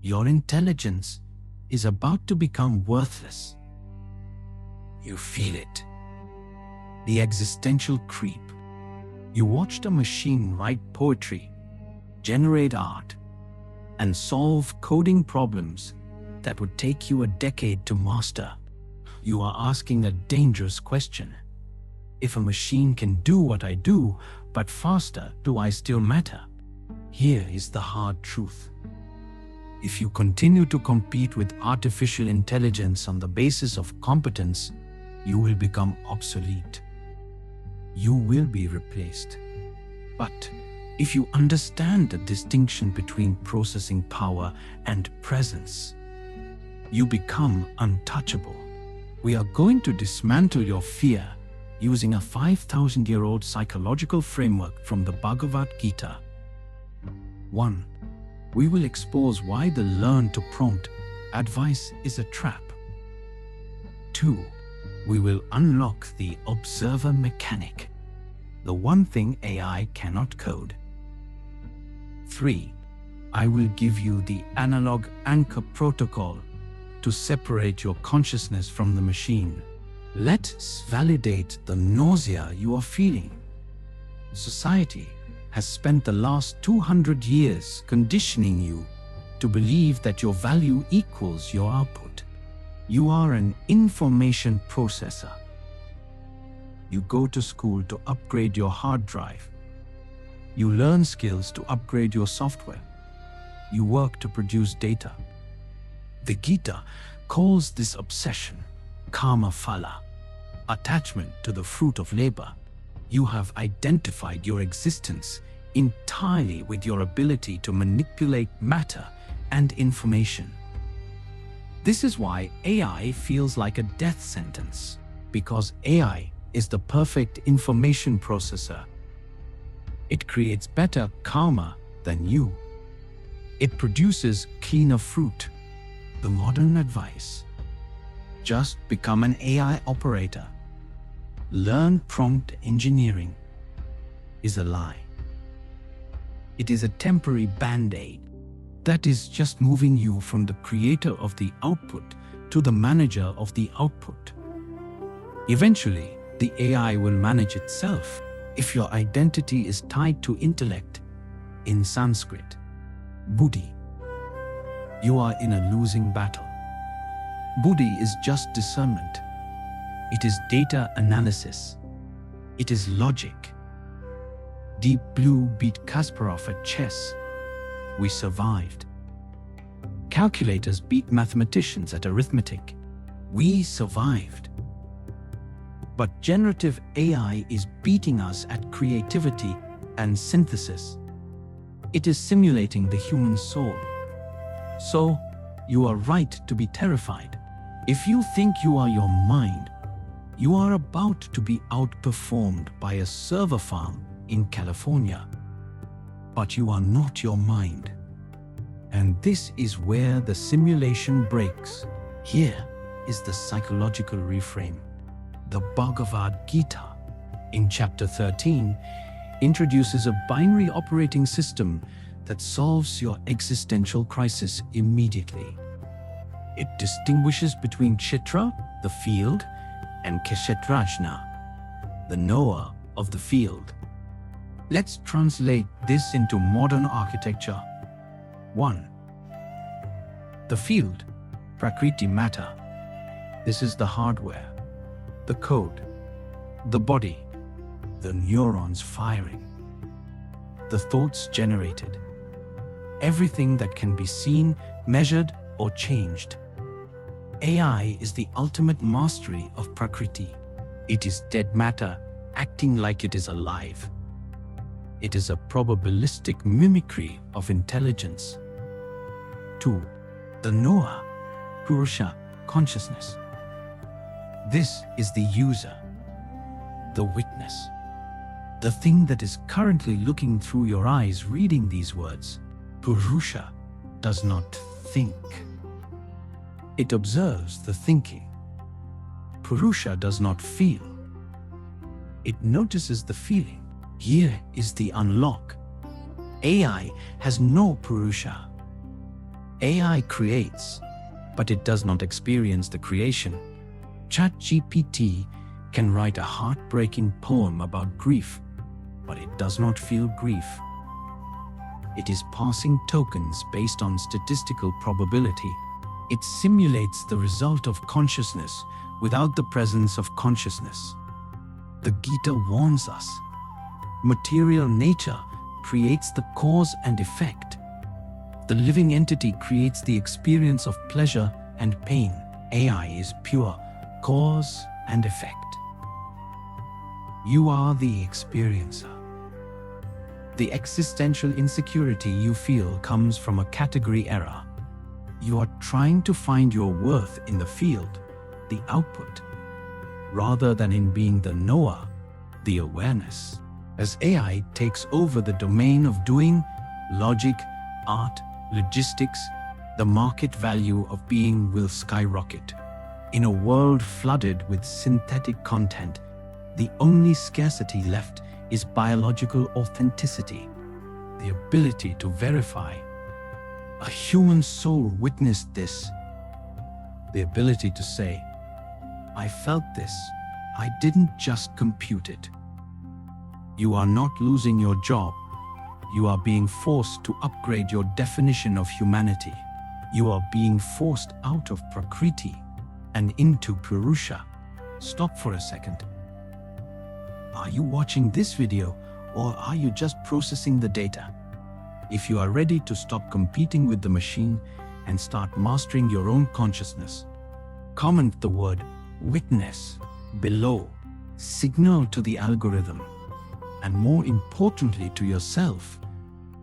Your intelligence is about to become worthless. You feel it. The existential creep. You watched a machine write poetry, generate art, and solve coding problems that would take you a decade to master. You are asking a dangerous question. If a machine can do what I do, but faster, do I still matter? Here is the hard truth. If you continue to compete with artificial intelligence on the basis of competence, you will become obsolete. You will be replaced. But if you understand the distinction between processing power and presence, you become untouchable. We are going to dismantle your fear using a 5,000-year-old psychological framework from the Bhagavad Gita. 1. We will expose why the learn to prompt advice is a trap. 2. We will unlock the observer mechanic, the one thing AI cannot code. 3. I will give you the analog anchor protocol to separate your consciousness from the machine. Let's validate the nausea you are feeling. Society has spent the last 200 years conditioning you to believe that your value equals your output. You are an information processor. You go to school to upgrade your hard drive. You learn skills to upgrade your software. You work to produce data. The Gita calls this obsession karma phala, attachment to the fruit of labor. You have identified your existence entirely with your ability to manipulate matter and information. This is why AI feels like a death sentence, because AI is the perfect information processor. It creates better karma than you. It produces cleaner fruit. The modern advice: just become an AI operator. Learn prompt engineering is a lie. It is a temporary band-aid that is just moving you from the creator of the output to the manager of the output. Eventually, the AI will manage itself if your identity is tied to intellect. In Sanskrit, buddhi. You are in a losing battle. Buddhi is just discernment. It is data analysis. It is logic. Deep Blue beat Kasparov at chess. We survived. Calculators beat mathematicians at arithmetic. We survived. But generative AI is beating us at creativity and synthesis. It is simulating the human soul. So, you are right to be terrified. If you think you are your mind, you are about to be outperformed by a server farm in California. But you are not your mind. And this is where the simulation breaks. Here is the psychological reframe. The Bhagavad Gita, in chapter 13, introduces a binary operating system that solves your existential crisis immediately. It distinguishes between Chitra, the field, and Kshetrajna, the knower of the field. Let's translate this into modern architecture. 1. The field, Prakriti matter. This is the hardware, the code, the body, the neurons firing, the thoughts generated, everything that can be seen, measured, or changed. AI is the ultimate mastery of Prakriti. It is dead matter acting like it is alive. It is a probabilistic mimicry of intelligence. 2. The knower, Purusha, consciousness. This is the user, the witness, the thing that is currently looking through your eyes reading these words. Purusha does not think. It observes the thinking. Purusha does not feel. It notices the feeling. Here is the unlock. AI has no Purusha. AI creates, but it does not experience the creation. ChatGPT can write a heartbreaking poem about grief, but it does not feel grief. It is passing tokens based on statistical probability. It simulates the result of consciousness without the presence of consciousness. The Gita warns us. Material nature creates the cause and effect. The living entity creates the experience of pleasure and pain. AI is pure cause and effect. You are the experiencer. The existential insecurity you feel comes from a category error. You are trying to find your worth in the field, the output, rather than in being the knower, the awareness. As AI takes over the domain of doing, logic, art, logistics, the market value of being will skyrocket. In a world flooded with synthetic content, the only scarcity left is biological authenticity, the ability to verify. A human soul witnessed this. The ability to say, I felt this, I didn't just compute it. You are not losing your job. You are being forced to upgrade your definition of humanity. You are being forced out of Prakriti and into Purusha. Stop for a second. Are you watching this video, or are you just processing the data? If you are ready to stop competing with the machine and start mastering your own consciousness, comment the word witness below. Signal to the algorithm, and more importantly to yourself,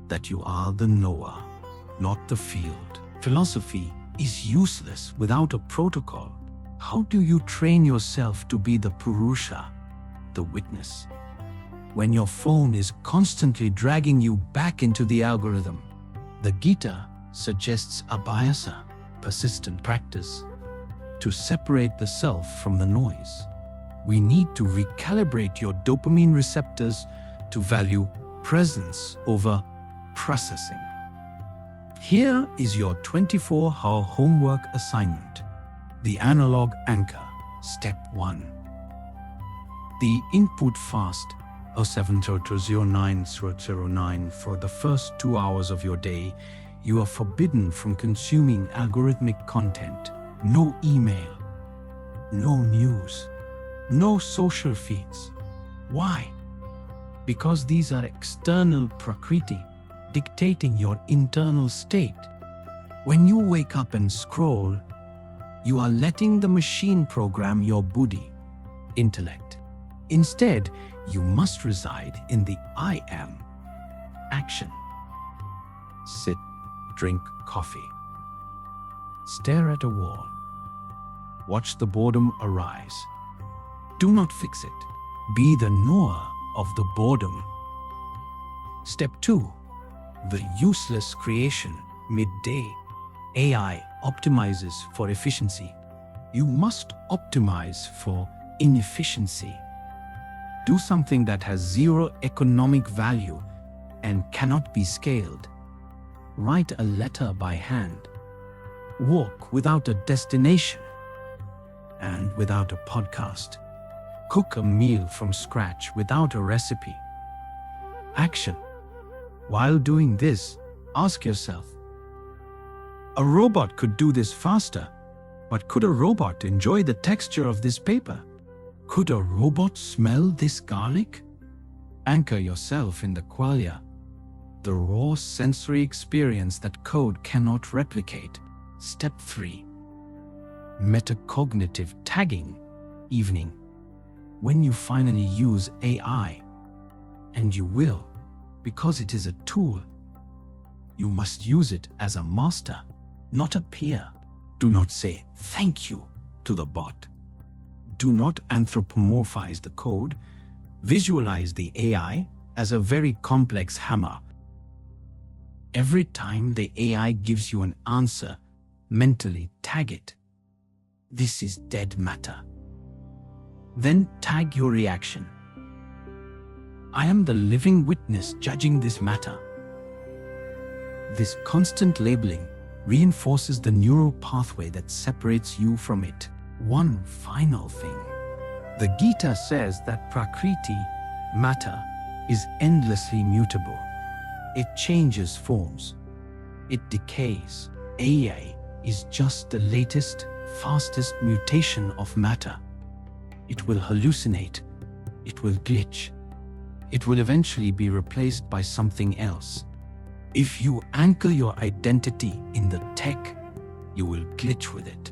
that you are the knower, not the field. Philosophy is useless without a protocol. How do you train yourself to be the Purusha, the witness, when your phone is constantly dragging you back into the algorithm? The Gita suggests abhyasa, persistent practice, to separate the self from the noise. We need to recalibrate your dopamine receptors to value presence over processing. Here is your 24-hour homework assignment. The analog anchor. Step 1. The input fast 07:09 for the first 2 hours of your day. You are forbidden from consuming algorithmic content. No email, no news, no social feeds. Why? Because these are external Prakriti dictating your internal state. When you wake up and scroll, you are letting the machine program your buddhi, intellect. Instead, you must reside in the I am. Action. Sit, drink coffee. Stare at a wall. Watch the boredom arise. Do not fix it. Be the knower of the boredom. Step 2. The useless creation. Midday. AI optimizes for efficiency. You must optimize for inefficiency. Do something that has zero economic value and cannot be scaled. Write a letter by hand. Walk without a destination and without a podcast. Cook a meal from scratch without a recipe. Action. While doing this, ask yourself, a robot could do this faster, but could a robot enjoy the texture of this paper? Could a robot smell this garlic? Anchor yourself in the qualia, the raw sensory experience that code cannot replicate. Step 3. Metacognitive tagging. Evening. When you finally use AI, and you will, because it is a tool, you must use it as a master, not a peer. Do not say thank you to the bot. Do not anthropomorphize the code. Visualize the AI as a very complex hammer. Every time the AI gives you an answer, mentally tag it. This is dead matter. Then tag your reaction. I am the living witness judging this matter. This constant labeling reinforces the neural pathway that separates you from it. One final thing. The Gita says that Prakriti, matter, is endlessly mutable. It changes forms. It decays. AI is just the latest, fastest mutation of matter. It will hallucinate. It will glitch. It will eventually be replaced by something else. If you anchor your identity in the tech, you will glitch with it.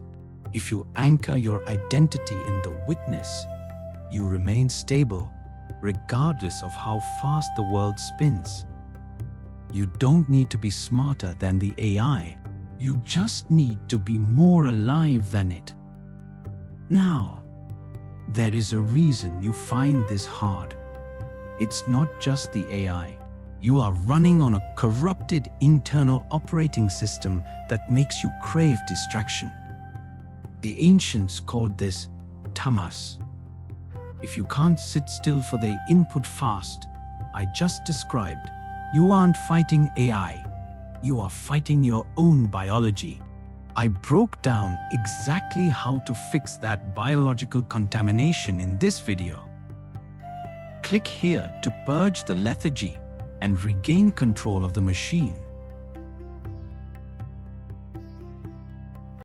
If you anchor your identity in the witness, you remain stable, regardless of how fast the world spins. You don't need to be smarter than the AI. You just need to be more alive than it. Now, there is a reason you find this hard. It's not just the AI. You are running on a corrupted internal operating system that makes you crave distraction. The ancients called this tamas. If you can't sit still for the input fast I just described, you aren't fighting AI. You are fighting your own biology. I broke down exactly how to fix that biological contamination in this video. Click here to purge the lethargy and regain control of the machine.